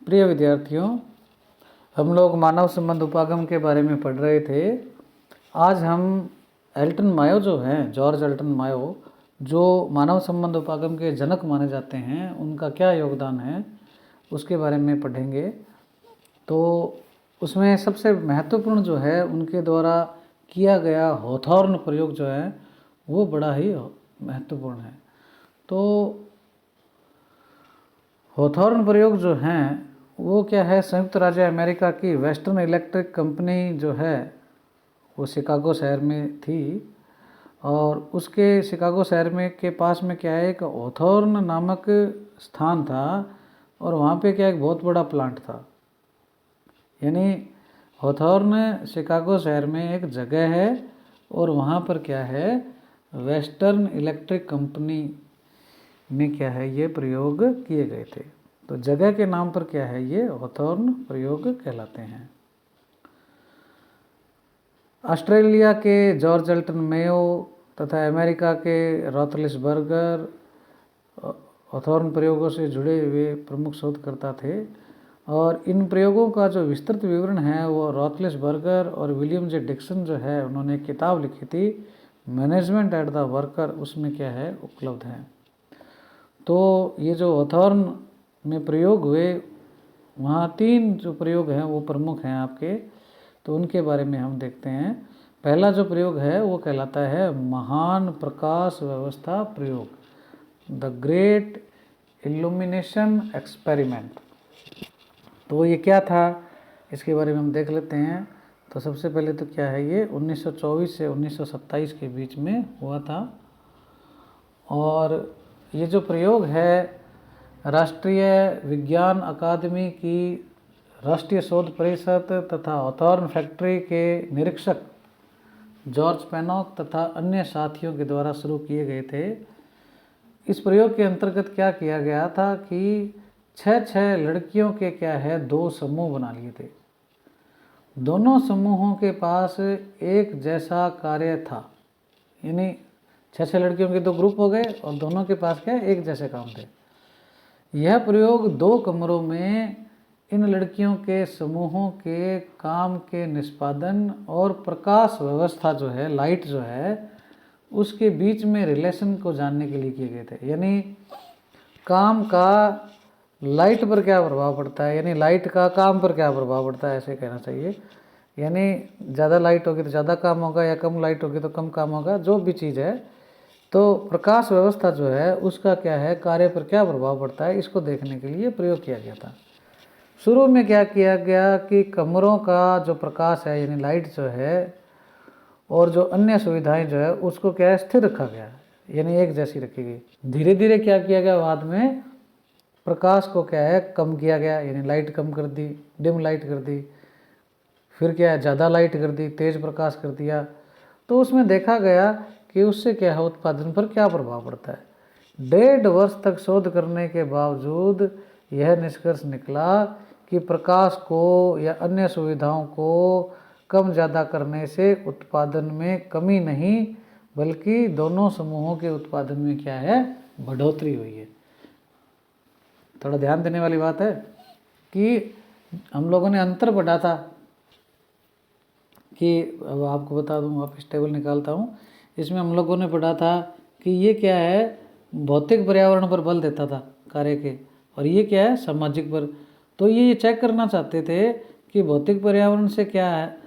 प्रिय विद्यार्थियों, हम लोग मानव संबंध उपागम के बारे में पढ़ रहे थे। आज हम एल्टन मायो जो हैं, जॉर्ज एल्टन मायो, जो मानव संबंध उपागम के जनक माने जाते हैं, उनका क्या योगदान है उसके बारे में पढ़ेंगे। तो उसमें सबसे महत्वपूर्ण जो है उनके द्वारा किया गया हॉथॉर्न प्रयोग जो है वो बड़ा ही महत्वपूर्ण है। तो हॉथॉर्न प्रयोग जो हैं वो क्या है, संयुक्त राज्य अमेरिका की वेस्टर्न इलेक्ट्रिक कंपनी जो है वो शिकागो शहर में थी, और उसके शिकागो शहर में के पास में क्या है, एक हॉथॉर्न नामक स्थान था, और वहाँ पे क्या एक बहुत बड़ा प्लांट था। यानी हॉथॉर्न शिकागो शहर में एक जगह है और वहाँ पर क्या है, वेस्टर्न इलेक्ट्रिक कंपनी में क्या है ये प्रयोग किए गए थे। तो जगह के नाम पर क्या है, ये हॉथॉर्न प्रयोग कहलाते हैं। ऑस्ट्रेलिया के जॉर्ज एल्टन मेयो तथा अमेरिका के रॉथलिसबर्गर हॉथॉर्न प्रयोगों से जुड़े हुए प्रमुख शोधकर्ता थे, और इन प्रयोगों का जो विस्तृत विवरण है वो रॉथलिसबर्गर और विलियम जे डिक्सन जो है उन्होंने एक किताब लिखी थी, मैनेजमेंट एट द वर्कर, उसमें क्या है उपलब्ध है। तो ये जो हॉथॉर्न में प्रयोग हुए, वहाँ 3 जो प्रयोग हैं वो प्रमुख हैं आपके, तो उनके बारे में हम देखते हैं। पहला जो प्रयोग है वो कहलाता है महान प्रकाश व्यवस्था प्रयोग, द ग्रेट इल्यूमिनेशन एक्सपेरिमेंट। तो ये क्या था इसके बारे में हम देख लेते हैं। तो सबसे पहले तो क्या है, ये 1924 से 1927 के बीच में हुआ था, और ये जो प्रयोग है राष्ट्रीय विज्ञान अकादमी की राष्ट्रीय शोध परिषद तथा हॉथॉर्न फैक्ट्री के निरीक्षक जॉर्ज पेनॉक तथा अन्य साथियों के द्वारा शुरू किए गए थे। इस प्रयोग के अंतर्गत क्या किया गया था कि 6 लड़कियों के क्या है 2 समूह बना लिए थे। दोनों समूहों के पास एक जैसा कार्य था, यानी 6 लड़कियों के 2 ग्रुप हो गए और दोनों के पास क्या एक जैसे काम थे। यह प्रयोग 2 कमरों में इन लड़कियों के समूहों के काम के निष्पादन और प्रकाश व्यवस्था जो है, लाइट जो है, उसके बीच में रिलेशन को जानने के लिए किए गए थे। यानी काम का लाइट पर क्या प्रभाव पड़ता है, यानी लाइट का काम पर क्या प्रभाव पड़ता है, ऐसे कहना चाहिए। यानी ज़्यादा लाइट होगी तो ज़्यादा काम होगा, या कम लाइट होगी तो कम काम होगा, जो भी चीज़ है। तो प्रकाश व्यवस्था जो है उसका क्या है, कार्य पर क्या प्रभाव पड़ता है, इसको देखने के लिए प्रयोग किया गया था। शुरू में क्या किया गया कि कमरों का जो प्रकाश है यानी लाइट जो है और जो अन्य सुविधाएं जो है उसको क्या है स्थिर रखा गया, यानी एक जैसी रखी गई। धीरे धीरे क्या किया गया, बाद में प्रकाश को क्या है कम किया गया, यानी लाइट कम कर दी, डिम लाइट कर दी, फिर क्या है ज़्यादा लाइट कर दी, तेज प्रकाश कर दिया। तो उसमें देखा गया कि उससे क्या है उत्पादन पर क्या प्रभाव पड़ता है। 1.5 वर्ष तक शोध करने के बावजूद यह निष्कर्ष निकला कि प्रकाश को या अन्य सुविधाओं को कम ज़्यादा करने से उत्पादन में कमी नहीं, बल्कि दोनों समूहों के उत्पादन में क्या है बढ़ोतरी हुई है। थोड़ा ध्यान देने वाली बात है कि हम लोगों ने अंतर पढ़ा था कि, अब आपको बता दूं, वापस टेबल निकालता हूँ। इसमें हम लोगों ने पढ़ा था कि ये क्या है भौतिक पर्यावरण पर बल देता था कार्य के, और ये क्या है सामाजिक पर। तो ये चेक करना चाहते थे कि भौतिक पर्यावरण से क्या है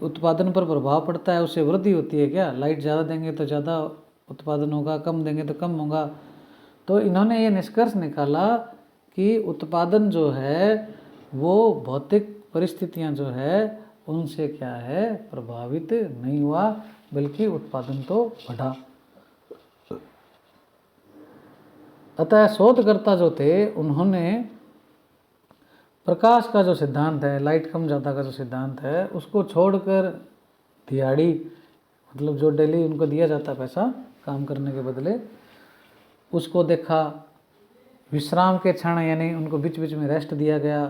उत्पादन पर प्रभाव पड़ता है, उससे वृद्धि होती है क्या, लाइट ज़्यादा देंगे तो ज़्यादा उत्पादन होगा, कम देंगे तो कम होगा। तो इन्होंने ये निष्कर्ष निकाला कि उत्पादन जो है वो भौतिक परिस्थितियाँ जो है उनसे क्या है प्रभावित नहीं हुआ, बल्कि उत्पादन तो बढ़ा। अतः शोधकर्ता जो थे उन्होंने प्रकाश का जो सिद्धांत है, लाइट कम ज़्यादा का जो सिद्धांत है, उसको छोड़कर दिहाड़ी, मतलब जो डेली उनको दिया जाता पैसा काम करने के बदले, उसको देखा। विश्राम के क्षण यानी उनको बीच बीच में रेस्ट दिया गया।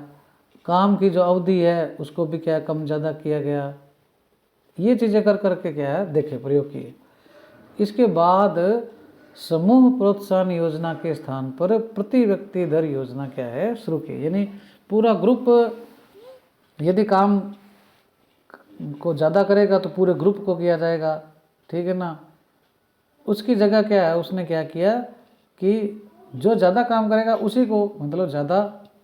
काम की जो अवधि है उसको भी क्या कम ज़्यादा किया गया। ये चीज़ें कर करके क्या है देखे, प्रयोग किए। इसके बाद समूह प्रोत्साहन योजना के स्थान पर प्रति व्यक्ति दर योजना क्या है शुरू की। यानी पूरा ग्रुप यदि काम को ज़्यादा करेगा तो पूरे ग्रुप को किया जाएगा, ठीक है ना। उसकी जगह क्या है, उसने क्या किया कि जो ज़्यादा काम करेगा उसी को मतलब ज़्यादा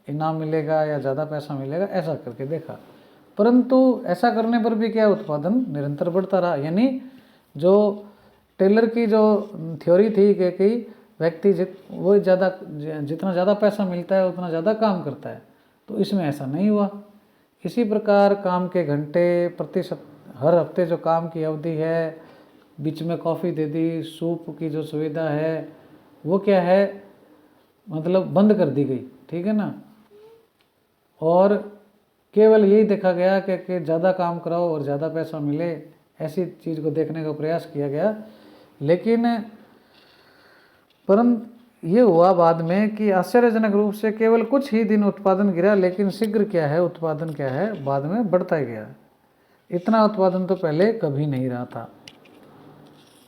इनाम मिलेगा या ज़्यादा पैसा मिलेगा, ऐसा करके देखा। परंतु ऐसा करने पर भी क्या, उत्पादन निरंतर बढ़ता रहा। यानी जो टेलर की जो थ्योरी थी कि व्यक्ति वो जितना ज़्यादा पैसा मिलता है उतना ज़्यादा काम करता है, तो इसमें ऐसा नहीं हुआ। इसी प्रकार काम के घंटे प्रतिशत, हर हफ्ते जो काम की अवधि है, बीच में कॉफ़ी दे दी, सूप की जो सुविधा है वो क्या है मतलब बंद कर दी गई, ठीक है ना। और केवल यही देखा गया कि ज़्यादा काम कराओ और ज़्यादा पैसा मिले, ऐसी चीज़ को देखने का प्रयास किया गया। लेकिन परंतु ये हुआ बाद में कि आश्चर्यजनक रूप से केवल कुछ ही दिन उत्पादन गिरा, लेकिन शीघ्र क्या है उत्पादन क्या है बाद में बढ़ता ही गया। इतना उत्पादन तो पहले कभी नहीं रहा था।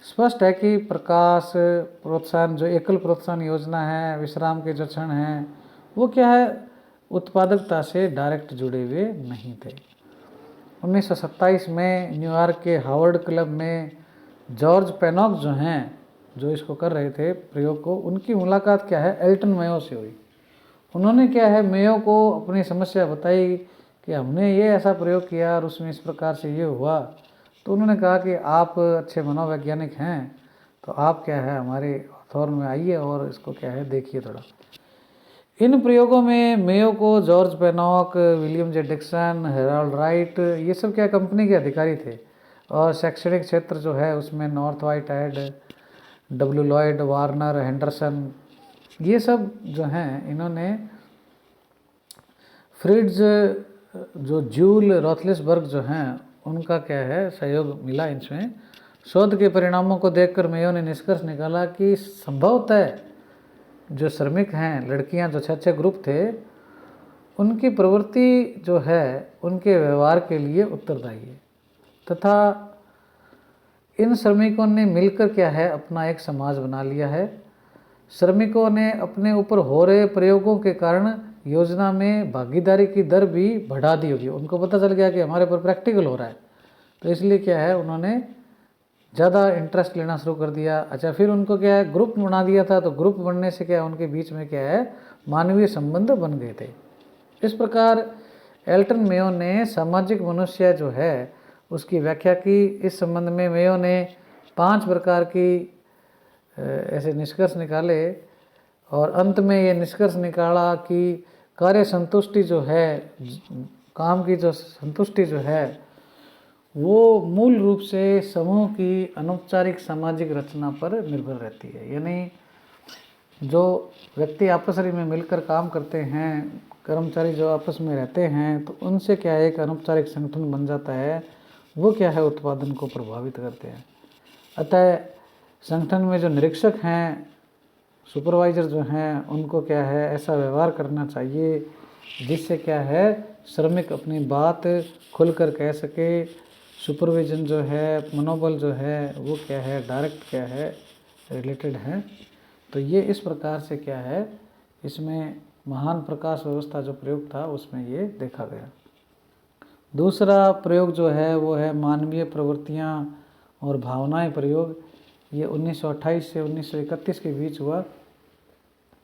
स्पष्ट है कि प्रकाश प्रोत्साहन जो एकल प्रोत्साहन योजना है, विश्राम के जो क्षण हैं, वो क्या है उत्पादकता से डायरेक्ट जुड़े हुए नहीं थे। 1927 में न्यूयॉर्क के हार्वर्ड क्लब में जॉर्ज पेनॉक जो हैं, जो इसको कर रहे थे प्रयोग को, उनकी मुलाकात क्या है एल्टन मेयो से हुई। उन्होंने क्या है मेयो को अपनी समस्या बताई कि हमने ये ऐसा प्रयोग किया और उसमें इस प्रकार से ये हुआ। तो उन्होंने कहा कि आप अच्छे मनोवैज्ञानिक हैं, तो आप क्या है हमारे हथौर में आइए और इसको क्या है देखिए थोड़ा। इन प्रयोगों में मेयो को George Pennock, William J Dixon, Harold Wright, ये सब क्या कंपनी के अधिकारी थे। और शैक्षणिक क्षेत्र जो है उसमें north white head, W Lloyd, Warner, Henderson, ये सब जो हैं इन्होंने फ्रिट्ज जो जूल रोथलिसबर्ग जो हैं उनका क्या है सहयोग मिला इसमें। शोध के परिणामों को देखकर मेयो ने निष्कर्ष निकाला कि संभवतः जो श्रमिक हैं, लड़कियां जो 6 ग्रुप थे, उनकी प्रवृत्ति जो है उनके व्यवहार के लिए उत्तरदायी है, तथा इन श्रमिकों ने मिलकर क्या है अपना एक समाज बना लिया है। श्रमिकों ने अपने ऊपर हो रहे प्रयोगों के कारण योजना में भागीदारी की दर भी बढ़ा दी होगी। उनको पता चल गया कि हमारे ऊपर प्रैक्टिकल हो रहा है, तो इसलिए क्या है उन्होंने ज़्यादा इंटरेस्ट लेना शुरू कर दिया। अच्छा, फिर उनको क्या है ग्रुप बना दिया था, तो ग्रुप बनने से क्या उनके बीच में क्या है मानवीय संबंध बन गए थे। इस प्रकार एल्टन मेयो ने सामाजिक मनुष्य जो है उसकी व्याख्या की। इस संबंध में मेयो ने 5 प्रकार की ऐसे निष्कर्ष निकाले और अंत में ये निष्कर्ष निकाला कि कार्य संतुष्टि जो है, काम की जो संतुष्टि जो है, वो मूल रूप से समूह की अनौपचारिक सामाजिक रचना पर निर्भर रहती है। यानी जो व्यक्ति आपस में मिलकर काम करते हैं, कर्मचारी जो आपस में रहते हैं, तो उनसे क्या है एक अनौपचारिक संगठन बन जाता है, वो क्या है उत्पादन को प्रभावित करते हैं। अतः संगठन में जो निरीक्षक हैं, सुपरवाइजर जो हैं, उनको क्या है ऐसा व्यवहार करना चाहिए जिससे क्या है श्रमिक अपनी बात खुलकर कह सके। सुपरविजन जो है, मनोबल जो है, वो क्या है डायरेक्ट क्या है रिलेटेड है। तो ये इस प्रकार से क्या है इसमें महान प्रकाश व्यवस्था जो प्रयोग था उसमें ये देखा गया। दूसरा प्रयोग जो है वो है मानवीय प्रवृत्तियाँ और भावनाएं प्रयोग। ये 1928 से 1931 के बीच हुआ।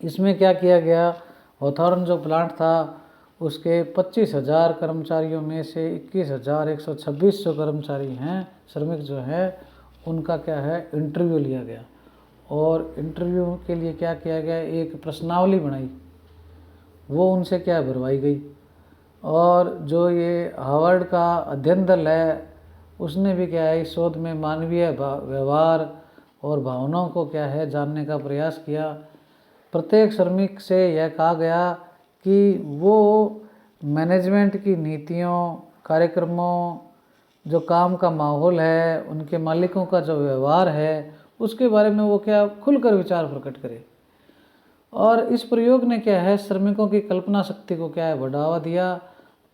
इसमें क्या किया गया, हॉथॉर्न जो प्लांट था उसके 25,000 कर्मचारियों में से 21,126 जो कर्मचारी हैं, श्रमिक जो है, उनका क्या है इंटरव्यू लिया गया। और इंटरव्यू के लिए क्या किया गया, एक प्रश्नावली बनाई, वो उनसे क्या भरवाई गई। और जो ये हार्वर्ड का अध्ययन दल है उसने भी क्या है इस शोध में मानवीय व्यवहार और भावनाओं को क्या है जानने का प्रयास किया। प्रत्येक श्रमिक से यह कहा गया कि वो मैनेजमेंट की नीतियों, कार्यक्रमों, जो काम का माहौल है, उनके मालिकों का जो व्यवहार है, उसके बारे में वो क्या खुलकर विचार प्रकट करे। और इस प्रयोग ने क्या है श्रमिकों की कल्पना शक्ति को क्या है बढ़ावा दिया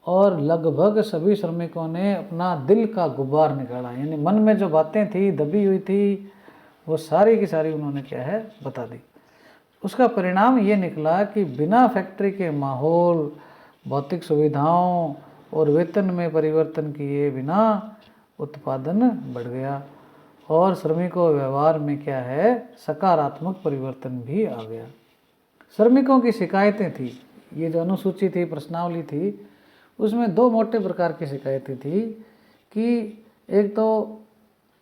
और लगभग सभी श्रमिकों ने अपना दिल का गुब्बार निकाला। यानी मन में जो बातें थी दबी हुई थी वो सारी की सारी उन्होंने क्या है बता दी। उसका परिणाम ये निकला कि बिना फैक्ट्री के माहौल, भौतिक सुविधाओं और वेतन में परिवर्तन किए बिना उत्पादन बढ़ गया और श्रमिकों व्यवहार में क्या है सकारात्मक परिवर्तन भी आ गया। श्रमिकों की शिकायतें थी, ये जो अनुसूची थी, प्रश्नावली थी, उसमें दो मोटे प्रकार की शिकायतें थी कि एक तो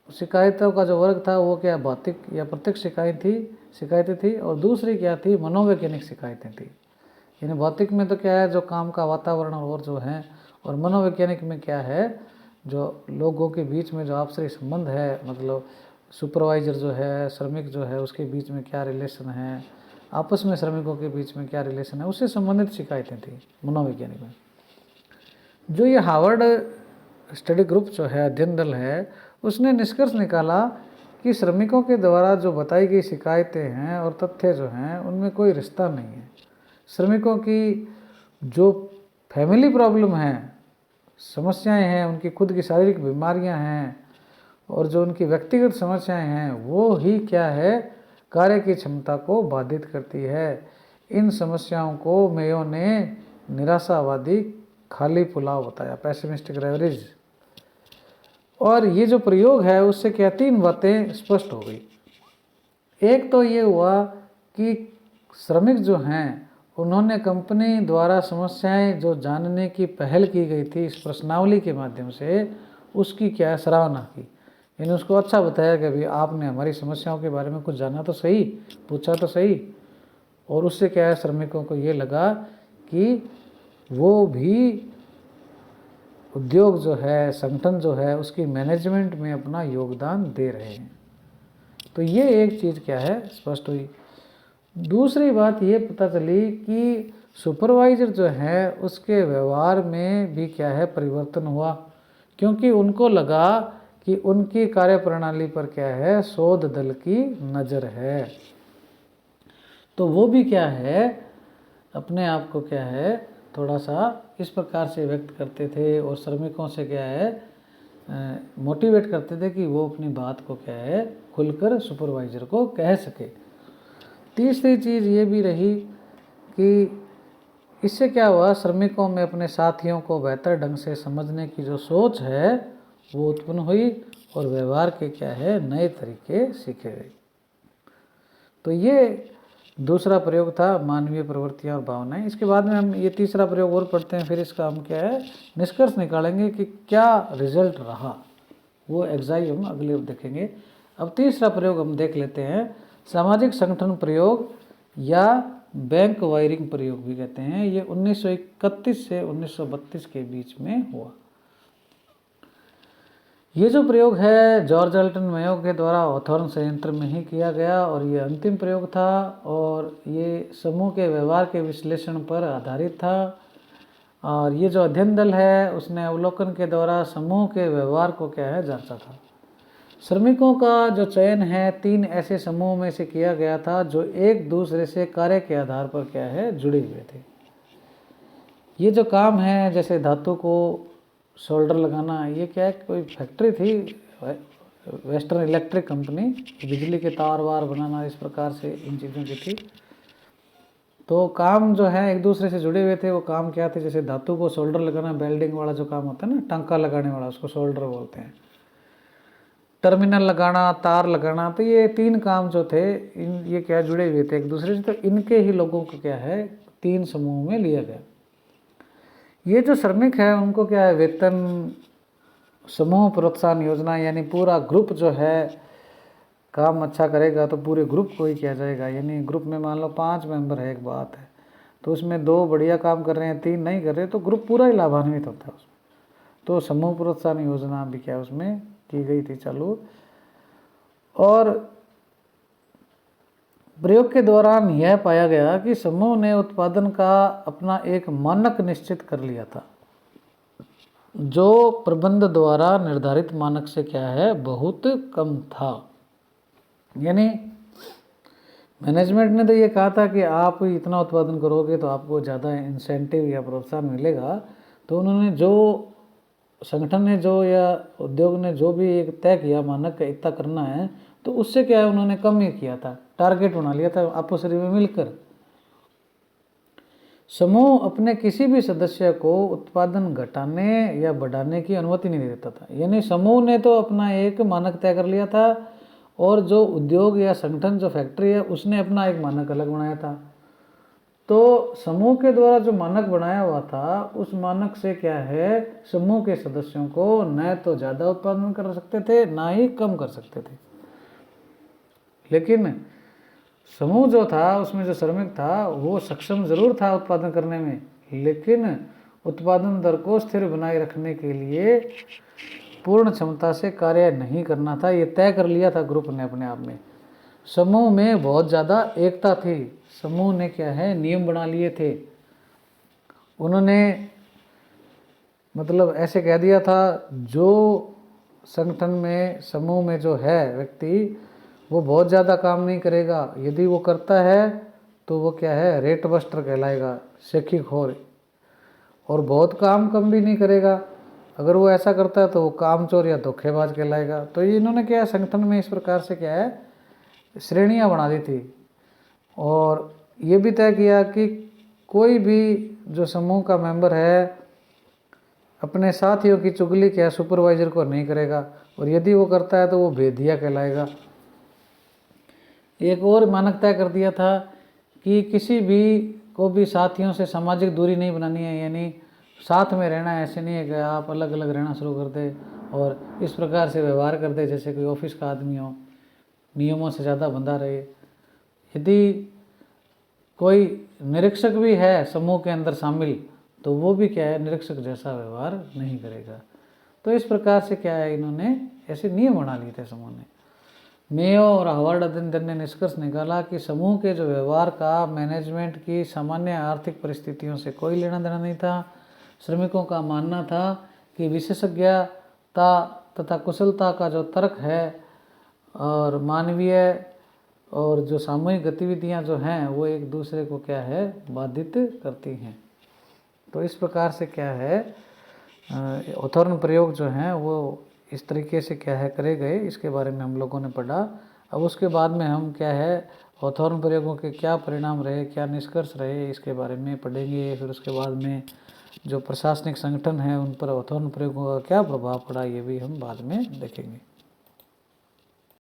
शिकायतों का जो वर्ग था वो क्या भौतिक या प्रत्यक्ष शिकायतें थी और दूसरी क्या थी मनोवैज्ञानिक शिकायतें थी। यानी भौतिक में तो क्या है जो काम का वातावरण और जो है, और मनोवैज्ञानिक में क्या है जो लोगों के बीच में जो आपसी संबंध है, मतलब सुपरवाइजर जो है, श्रमिक जो है, उसके बीच में क्या रिलेशन है, आपस में श्रमिकों के बीच में क्या रिलेशन है, उससे संबंधित शिकायतें थी मनोवैज्ञानिक में। जो ये हार्वर्ड स्टडी ग्रुप जो है, अध्ययन दल है, उसने निष्कर्ष निकाला कि श्रमिकों के द्वारा जो बताई गई शिकायतें हैं और तथ्य जो हैं उनमें कोई रिश्ता नहीं है। श्रमिकों की जो फैमिली प्रॉब्लम है, समस्याएं हैं, उनकी खुद की शारीरिक बीमारियां हैं और जो उनकी व्यक्तिगत समस्याएं हैं वो ही क्या है कार्य की क्षमता को बाधित करती है। इन समस्याओं को मेयो ने निराशावादी खाली पुलाव बताया, पैसिमिस्टिक रेवरेज। और ये जो प्रयोग है उससे क्या तीन बातें स्पष्ट हो गई। एक तो ये हुआ कि श्रमिक जो हैं उन्होंने कंपनी द्वारा समस्याएं जो जानने की पहल की गई थी इस प्रश्नावली के माध्यम से, उसकी क्या सराहना की। यानी उसको अच्छा बताया कि भाई आपने हमारी समस्याओं के बारे में कुछ जाना तो सही, पूछा तो सही। और उससे क्या है श्रमिकों को ये लगा कि वो भी उद्योग जो है, संगठन जो है, उसकी मैनेजमेंट में अपना योगदान दे रहे हैं। तो ये एक चीज़ क्या है स्पष्ट हुई। दूसरी बात ये पता चली कि सुपरवाइजर जो है उसके व्यवहार में भी क्या है परिवर्तन हुआ, क्योंकि उनको लगा कि उनकी कार्यप्रणाली पर क्या है शोध दल की नज़र है। तो वो भी क्या है अपने आप को क्या है थोड़ा सा इस प्रकार से व्यक्त करते थे और श्रमिकों से क्या है मोटिवेट करते थे कि वो अपनी बात को क्या है खुलकर सुपरवाइजर को कह सके। तीसरी चीज़ ये भी रही कि इससे क्या हुआ, श्रमिकों में अपने साथियों को बेहतर ढंग से समझने की जो सोच है वो उत्पन्न हुई और व्यवहार के क्या है नए तरीके सीखे गए। तो ये दूसरा प्रयोग था मानवीय प्रवृत्तियाँ और भावनाएं। इसके बाद में हम ये तीसरा प्रयोग और पढ़ते हैं, फिर इसका हम क्या है निष्कर्ष निकालेंगे कि क्या रिजल्ट रहा, वो एग्जाइम हम अगले देखेंगे। अब तीसरा प्रयोग हम देख लेते हैं, सामाजिक संगठन प्रयोग या बैंक वायरिंग प्रयोग भी कहते हैं। ये 1931 से 1932 के बीच में हुआ। ये जो प्रयोग है जॉर्ज अल्टन मेयो के द्वारा हॉथॉर्न संयंत्र में ही किया गया और ये अंतिम प्रयोग था और ये समूह के व्यवहार के विश्लेषण पर आधारित था। और ये जो अध्ययन दल है उसने अवलोकन के द्वारा समूह के व्यवहार को क्या है जांचा था। श्रमिकों का जो चयन है 3 ऐसे समूह में से किया गया था जो एक दूसरे से कार्य के आधार पर क्या है जुड़े हुए थे। ये जो काम है जैसे धातु को शोल्डर लगाना, ये क्या है कोई फैक्ट्री थी वेस्टर्न इलेक्ट्रिक कंपनी, बिजली के तार वार बनाना इस प्रकार से इन चीज़ों की थी। तो काम जो है एक दूसरे से जुड़े हुए थे। वो काम क्या थे, जैसे धातु को शोल्डर लगाना, बेल्डिंग वाला जो काम होता है ना, टांका लगाने वाला, उसको शोल्डर बोलते हैं। टर्मिनल लगाना, तार लगाना, तो ये 3 काम जो थे ये क्या जुड़े हुए थे एक दूसरे से। तो इनके ही लोगों को क्या है 3 समूह में लिया गया। ये जो श्रमिक है उनको क्या है वेतन समूह प्रोत्साहन योजना, यानी पूरा ग्रुप जो है काम अच्छा करेगा तो पूरे ग्रुप को ही किया जाएगा। यानी ग्रुप में मान लो 5 मेंबर है, एक बात है, तो उसमें 2 बढ़िया काम कर रहे हैं, 3 नहीं कर रहे, तो ग्रुप पूरा ही लाभान्वित होता है उसमें। तो समूह प्रोत्साहन योजना भी क्या उसमें की गई थी चालू। और प्रयोग के दौरान यह पाया गया कि समूह ने उत्पादन का अपना एक मानक निश्चित कर लिया था जो प्रबंध द्वारा निर्धारित मानक से क्या है बहुत कम था। यानी मैनेजमेंट ने तो ये कहा था कि आप इतना उत्पादन करोगे तो आपको ज़्यादा इंसेंटिव या प्रोत्साहन मिलेगा। तो उन्होंने जो संगठन ने जो या उद्योग ने जो भी एक तय किया मानक इतना करना है, तो उससे क्या है, उन्होंने कम ही किया था, टारगेट बना लिया था आपस में मिलकर। समूह अपने किसी भी सदस्य को उत्पादन घटाने या बढ़ाने की अनुमति नहीं देता था। यानी समूह ने तो अपना एक मानक तय कर लिया था, और जो उद्योग या संगठन, जो फैक्ट्री है, उसने अपना एक मानक अलग बनाया था। तो समूह के द्वारा जो मानक बनाया हुआ था, उस मानक से क्या है, समूह के सदस्यों को न तो ज़्यादा उत्पादन कर सकते थे, ना ही कम कर सकते थे। लेकिन समूह जो था, उसमें जो श्रमिक था, वो सक्षम जरूर था उत्पादन करने में, लेकिन उत्पादन दर को स्थिर बनाए रखने के लिए पूर्ण क्षमता से कार्य नहीं करना था। ये तय कर लिया था ग्रुप ने अपने आप में। समूह में बहुत ज़्यादा एकता थी। समूह ने क्या है, नियम बना लिए थे। उन्होंने मतलब ऐसे कह दिया था, जो संगठन में, समूह में जो है व्यक्ति, वो बहुत ज़्यादा काम नहीं करेगा, यदि वो करता है तो वो क्या है, रेट बस्टर कहलाएगा, सेखीखोर। और बहुत काम कम भी नहीं करेगा, अगर वो ऐसा करता है तो वो कामचोर या धोखेबाज कहलाएगा। तो ये इन्होंने क्या है, संगठन में इस प्रकार से क्या है, श्रेणियाँ बना दी थी। और ये भी तय किया कि कोई भी जो समूह का मेंबर है, अपने साथियों की चुगली क्या सुपरवाइजर को नहीं करेगा, और यदि वो करता है तो वो भेदिया कहलाएगा। एक और मानक तय कर दिया था कि किसी भी को भी साथियों से सामाजिक दूरी नहीं बनानी है, यानी साथ में रहना है, ऐसे नहीं है कि आप अलग अलग रहना शुरू कर दे और इस प्रकार से व्यवहार कर दे जैसे कोई ऑफिस का आदमी हो, नियमों से ज़्यादा बंधा रहे। यदि कोई निरीक्षक भी है समूह के अंदर शामिल, तो वो भी क्या है, निरीक्षक जैसा व्यवहार नहीं करेगा। तो इस प्रकार से क्या है, इन्होंने ऐसे नियम बना लिए थे समूह ने। मेयो और हावर्ड अध्ययन ने निष्कर्ष निकाला कि समूह के जो व्यवहार का मैनेजमेंट की सामान्य आर्थिक परिस्थितियों से कोई लेना देना नहीं था। श्रमिकों का मानना था कि विशेषज्ञता तथा कुशलता का जो तर्क है और मानवीय और जो सामूहिक गतिविधियां जो हैं, वो एक दूसरे को क्या है, बाधित करती हैं। तो इस प्रकार से क्या है, ऑथॉर्न प्रयोग जो हैं वो इस तरीके से क्या है करे गए, इसके बारे में हम लोगों ने पढ़ा। अब उसके बाद में हम क्या है, ऑथॉर्न प्रयोगों के क्या परिणाम रहे, क्या निष्कर्ष रहे, इसके बारे में पढ़ेंगे। फिर उसके बाद में जो प्रशासनिक संगठन है, उन पर ऑथॉर्न प्रयोगों का क्या प्रभाव पड़ा, ये भी हम बाद में देखेंगे।